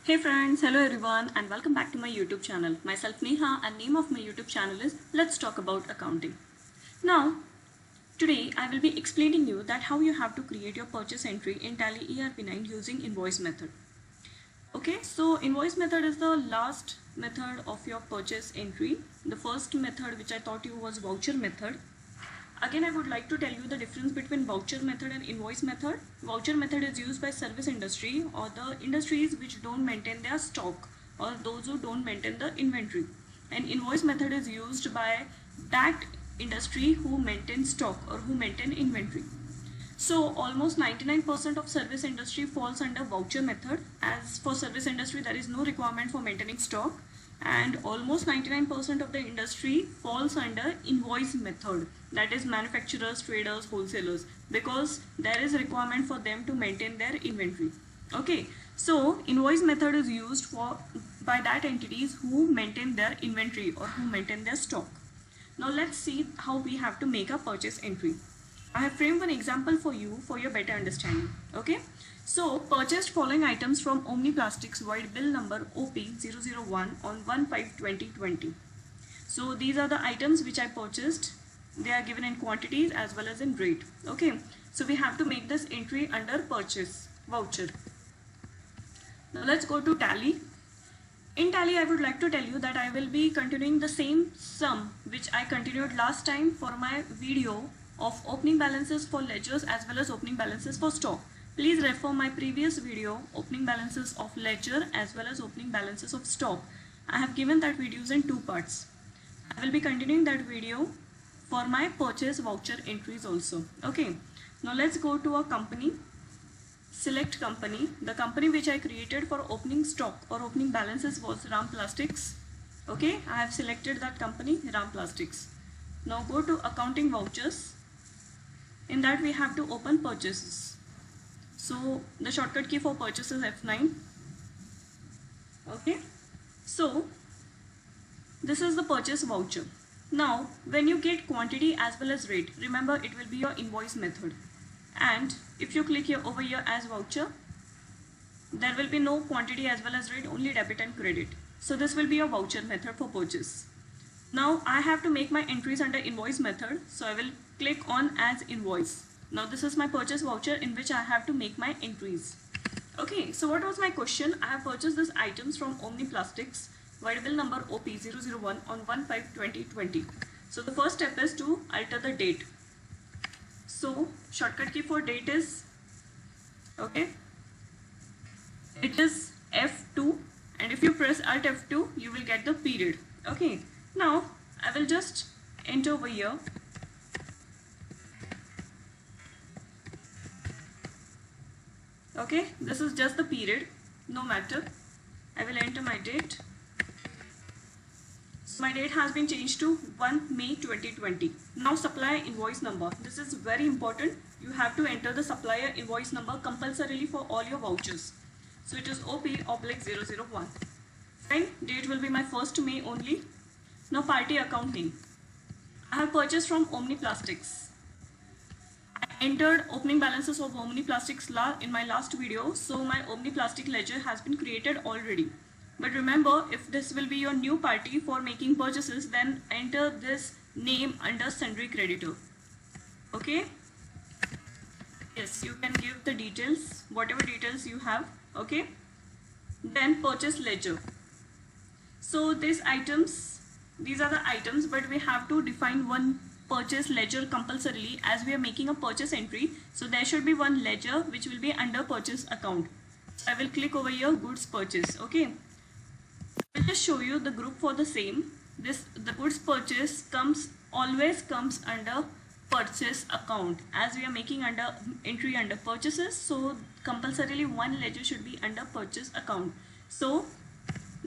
Hey friends, hello everyone and welcome back to my YouTube channel. Myself Neha and name of my YouTube channel is Let's Talk About Accounting. Now, today I will be explaining you that how you have to create your purchase entry in Tally ERP9 using invoice method. Okay, so invoice method is the last method of your purchase entry. The first method which I taught you was voucher method. Again, I would like to tell you the difference between voucher method and invoice method. Voucher method is used by service industry or the industries which don't maintain their stock or those who don't maintain the inventory. And invoice method is used by that industry who maintain stock or who maintain inventory. So almost 99% of service industry falls under voucher method. As for service industry, there is no requirement for maintaining stock, and almost 99% of the industry falls under invoice method, that is manufacturers, traders, wholesalers, because there is requirement for them to maintain their inventory. Okay, so invoice method is used for by that entities who maintain their inventory or who maintain their stock. Now let's see how we have to make a purchase entry. I have framed one example for you for your better understanding. Okay, so purchased following items from Omni Plastics void bill number OP001 on 1/5/2020. So these are the items which I purchased. They are given in quantities as well as in rate. Okay, so we have to make this entry under purchase voucher. Now let's go to Tally. In Tally, I would like to tell you that I will be continuing the same sum which I continued last time for my video of opening balances for ledgers as well as opening balances for stock. Please refer my previous video, opening balances of ledger as well as opening balances of stock. I have given that videos in two parts. I will be continuing that video for my purchase voucher entries also. Okay, now let's go to a company. Select company. The company which I created for opening stock or opening balances was Ram Plastics. Okay, I have selected that company, Ram Plastics. Now go to accounting vouchers. In that we have to open purchases. So the shortcut key for purchase is F9. Okay, so this is the purchase voucher. Now when you get quantity as well as rate, remember it will be your invoice method. And if you click here over here as voucher, there will be no quantity as well as rate, only debit and credit. So this will be your voucher method for purchase. Now I have to make my entries under invoice method, so I will click on as invoice. Now this is my purchase voucher in which I have to make my entries. Okay, so what was my question? I have purchased these items from Omni Plastics void bill number OP001 on 1/5/2020. So the first step is to alter the date. So shortcut key for date is, okay, it is F2, and if you press Alt F2 you will get the period. Okay, now I will just enter over here. Okay, this is just the period, no matter. I will enter my date. So my date has been changed to 1 May 2020. Now supplier invoice number. This is very important. You have to enter the supplier invoice number compulsorily for all your vouchers. So it is OP/001. Fine, date will be my 1st May only. Now party account name. I have purchased from Omni Plastics. I entered opening balances of Omni Plastics in my last video. So my Omni Plastic ledger has been created already. But remember, if this will be your new party for making purchases, then enter this name under sundry creditor. Okay? Yes, you can give the details, whatever details you have. Okay? Then purchase ledger. So these are the items, but we have to define one purchase ledger compulsorily as we are making a purchase entry. So there should be one ledger which will be under purchase account. So I will click over here, goods purchase. Okay? I'll just show you the group for the same. The goods purchase always comes under purchase account, as we are making under entry under purchases, so compulsorily one ledger should be under purchase account. So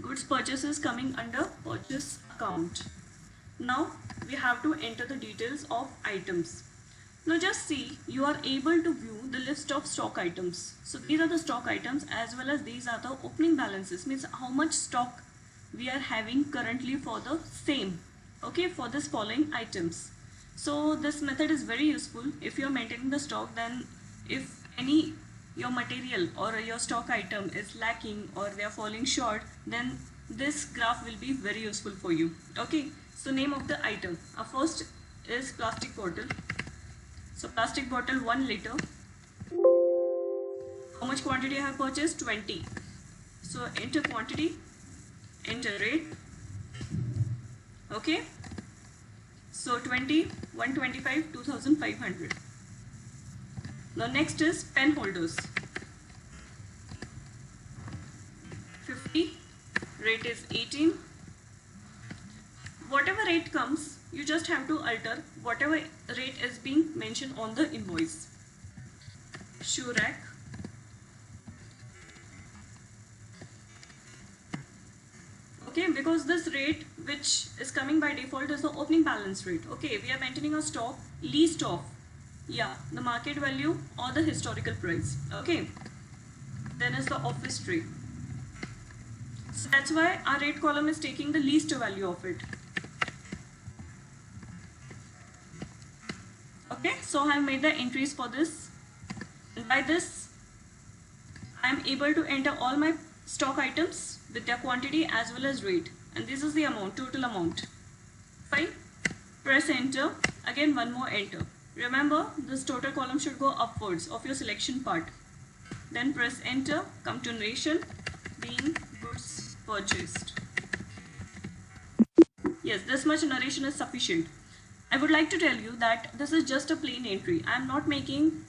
goods purchases coming under purchase account. Now we have to enter the details of items. Now just see, you are able to view the list of stock items. So these are the stock items as well as these are the opening balances, means how much stock we are having currently for the same, okay, for this following items. So this method is very useful if you are maintaining the stock. Then if any your material or your stock item is lacking or they are falling short, then this graph will be very useful for you. Okay, so name of the item. First is plastic bottle. So plastic bottle 1 liter. How much quantity I have purchased? 20. So enter quantity, enter rate. Okay, so 20, 125, 2500. Now next is pen holders. 50, rate is 18. Whatever rate comes, you just have to alter whatever rate is being mentioned on the invoice. Shoe rack. Okay, because this rate which is coming by default is the opening balance rate. Okay, we are maintaining a stock least of, yeah, the market value or the historical price. Okay, then is the office tray. So that's why our rate column is taking the least value of it. Okay, so I have made the entries for this. And by this, I am able to enter all my stock items with their quantity as well as rate. And this is the amount, total amount. Fine. Press enter. Again, one more enter. Remember, this total column should go upwards of your selection part. Then press enter. Come to narration. Being goods purchased. Yes, this much narration is sufficient. I would like to tell you that this is just a plain entry. I am not making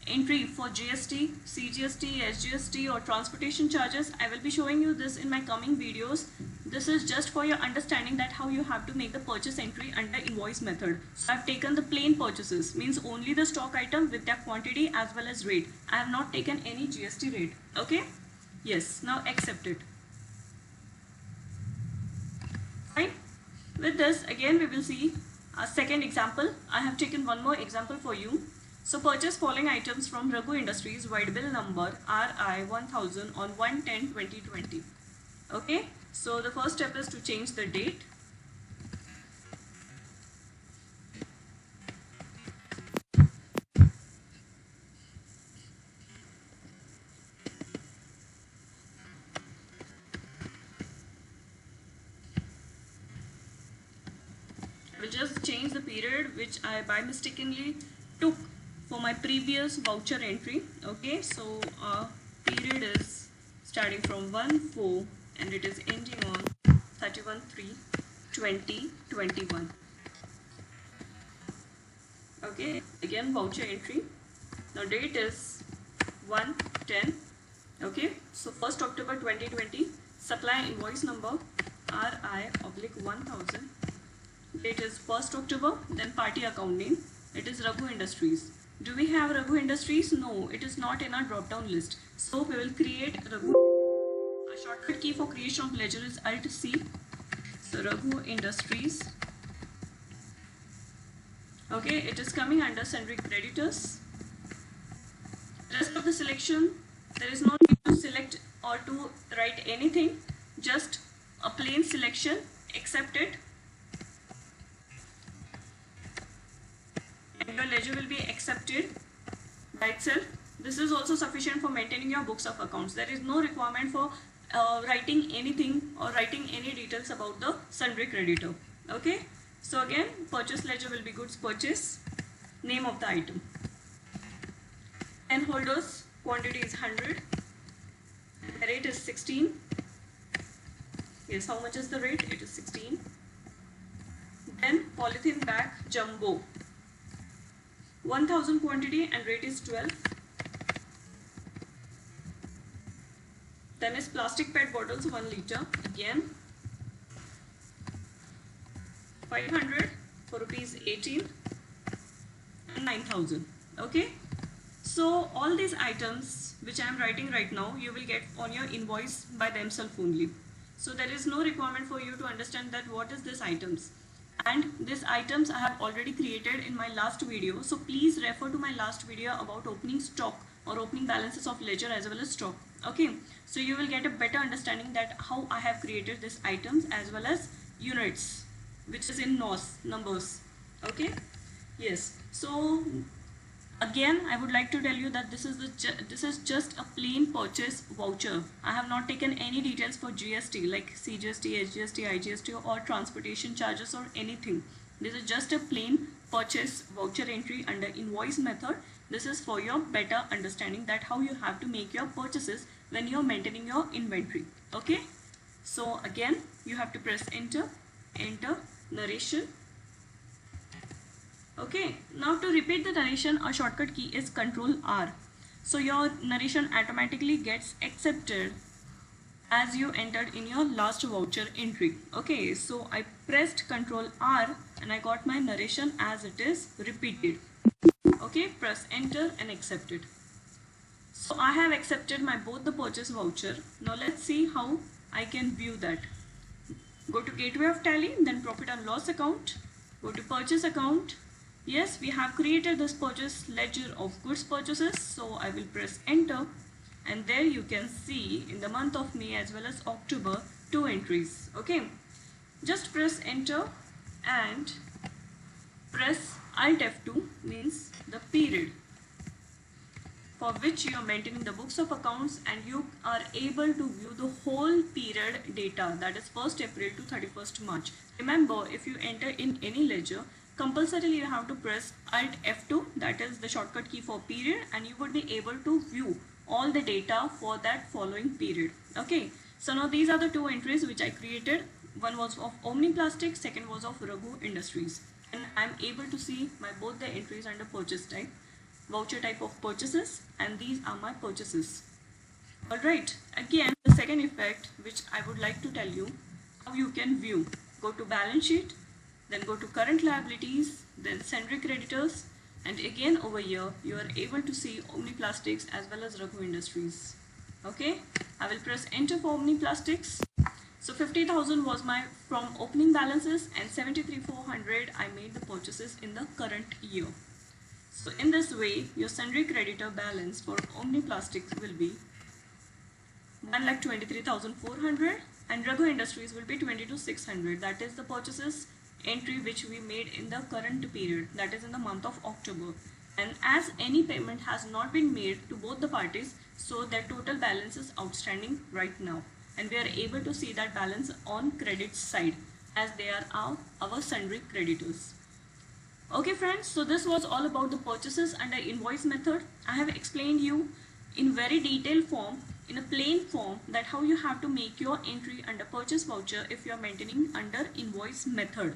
entry for GST, CGST, SGST or transportation charges. I will be showing you this in my coming videos. This is just for your understanding that how you have to make the purchase entry under invoice method. So I have taken the plain purchases, means only the stock item with their quantity as well as rate. I have not taken any GST rate. Okay? Yes, now accept it. Fine. With this, again we will see a second example. I have taken one more example for you. So purchase following items from Raghu Industries, white bill number RI 1000 on 1/10/2020. Okay, so the first step is to change the date. I will just change the period which I by mistakenly took for my previous voucher entry. Okay, so period is starting from 1/4 and it is ending on 31/3/2021. Okay, again voucher entry. Now date is 1/10. Okay, so 1st October 2020. Supply invoice number RI/1000. Date is 1st October. Then party account name. It is Raghu Industries. Do we have Raghu Industries? No, it is not in our drop down list. So we will create Raghu. A shortcut key for creation of ledger is Alt C. So Raghu Industries. Okay, it is coming under sundry creditors. Rest of the selection, there is no need to select or to write anything. Just a plain selection. Accept it. And your ledger will be accepted by itself. This is also sufficient for maintaining your books of accounts. There is no requirement for writing anything or writing any details about the sundry creditor. Okay, so again purchase ledger will be goods purchase, name of the item, pen holders, quantity is 100, the rate is 16. Yes, how much is the rate? It is 16. Then polythene bag jumbo, 1000 quantity and rate is 12. Then is plastic PET bottles 1 liter, again 500 for rupees 18 and 9000. Okay, so all these items which I am writing right now you will get on your invoice by themselves only. So there is no requirement for you to understand that what is this items. And these items I have already created in my last video, so please refer to my last video about opening stock or opening balances of ledger as well as stock. Okay, so you will get a better understanding that how I have created these items as well as units, which is in NOS numbers. Okay, yes, so Again, I would like to tell you that this is just a plain purchase voucher. I have not taken any details for GST like CGST, SGST, IGST or transportation charges or anything. This is just a plain purchase voucher entry under invoice method. This is for your better understanding that how you have to make your purchases when you are maintaining your inventory. Okay. So again, you have to press enter narration. Okay, now to repeat the narration, a shortcut key is Ctrl R. So your narration automatically gets accepted as you entered in your last voucher entry. Okay, so I pressed Ctrl R and I got my narration as it is repeated. Okay, press enter and accept it. So I have accepted my both the purchase voucher. Now let's see how I can view that. Go to Gateway of Tally, then Profit and Loss account. Go to Purchase account. Yes, we have created this purchase ledger of goods purchases. So I will press enter and there you can see in the month of May as well as October 2 entries. Okay, just press enter and press Alt F2 means the period for which you are maintaining the books of accounts, and you are able to view the whole period data, that is 1st April to 31st March. Remember, if you enter in any ledger, compulsorily you have to press Alt F2, that is the shortcut key for period, and you would be able to view all the data for that following period. Okay, so now these are the two entries which I created. One was of Omni Plastics, second was of Raghu Industries, and I am able to see my both the entries under purchase type, voucher type of purchases, and these are my purchases. Alright, again the second effect which I would like to tell you how you can view. Go to balance sheet, then go to current liabilities, then sundry creditors, and again over here you are able to see Omni Plastics as well as Raghu Industries. Okay, I will press enter for Omni Plastics. So 50,000 was my from opening balances and 73,400 I made the purchases in the current year. So in this way, your sundry creditor balance for Omni Plastics will be 1,23,400 and Raghu Industries will be 22,600. That is the purchases entry which we made in the current period, that is in the month of October. And as any payment has not been made to both the parties, so their total balance is outstanding right now. And we are able to see that balance on credit side as they are our sundry creditors. Okay friends, so this was all about the purchases under invoice method. I have explained you in very detailed form, in a plain form, that how you have to make your entry under purchase voucher if you are maintaining under invoice method.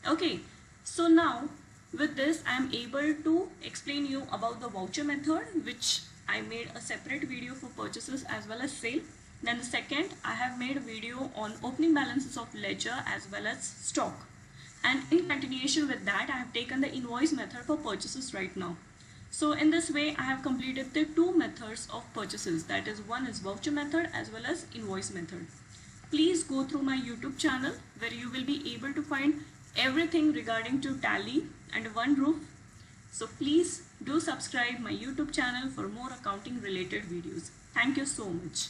Okay, so now with this I am able to explain you about the voucher method, which I made a separate video for purchases as well as sale. Then the second, I have made a video on opening balances of ledger as well as stock. And in continuation with that, I have taken the invoice method for purchases right now. So in this way, I have completed the two methods of purchases. That is, one is voucher method as well as invoice method. Please go through my YouTube channel where you will be able to find everything regarding to Tally under one roof. So please do subscribe my YouTube channel for more accounting related videos. Thank you so much.